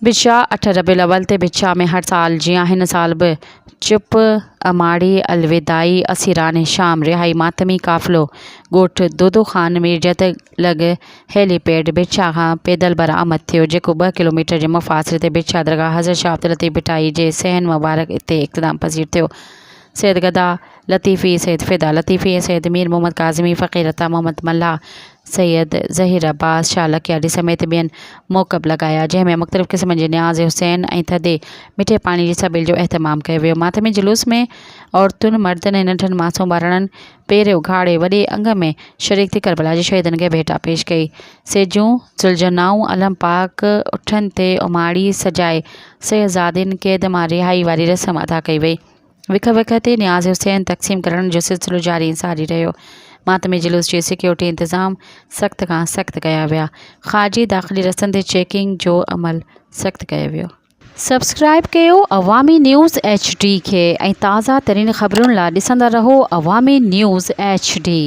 बिछा 8 रबीउल अव्वल ते बिछा में हर साल जियां हिन साल बि चुप अमाड़ी अलविदाई असीरान शाम रिहाई मातमी काफ़िलो ॻोठ दोदो ख़ान मीरजत लॻ हेलीपैड बिछा खां पैदल बरामद थियो, जेको 2 किलोमीटर जे मुफ़ासिले ते बिछा दरगाह हज़रत शाह अब्दुल लतीफ़ भिटाई जे सहन मुबारक ते इक़्तिदाम पज़ीर थियो। सैयद गदा लतीफ़ी, सैयद फ़िदा लतीफ़ी, सैयद मीर मोहम्मद काज़मी, फ़क़ीर अता मोहम्मद मल्ला, सैयद ज़हीर अब्बास, शाह लकियाडी समेत ॿियनि मौक़िफ़ लॻाया, जंहिं में मुख़्तलिफ़ क़िस्म जे न्याज़ हुसैन ऐं थधे मिठे पाणी जी सबिल जो अहतमाम कयो वियो। मातमी जुलूस में औरतुनि, मर्दनि ऐं नंढनि मासूम ॿारनि पेर उघाड़े वॾे अंग में शरीक थी करबला जे शहीदनि खे भेटा पेश कई। सेजूं ज़ुलजनाऊं अलम पाक उठनि ते उमाड़ी सजाए शहज़ादियुनि क़ैद मां रिहाई वारी रस्म अदा कई वई। विख विख ते न्याज़ हुसैन तक़सीम करण जो सिलसिलो जारी सारी रहियो। मातमी जुलूस जी सिक्योरिटी इंतज़ाम सख़्त खां सख़्त कया विया। ख़ारजी दाख़िली रस्तनि ते चेकिंग जो अमल सख़्त कयो वियो। सब्सक्राइब कयो अवामी न्यूज़ HD खे ऐं ताज़ा तरीन ख़बरुनि लाइ ॾिसंदा रहो अवामी न्यूज़ HD।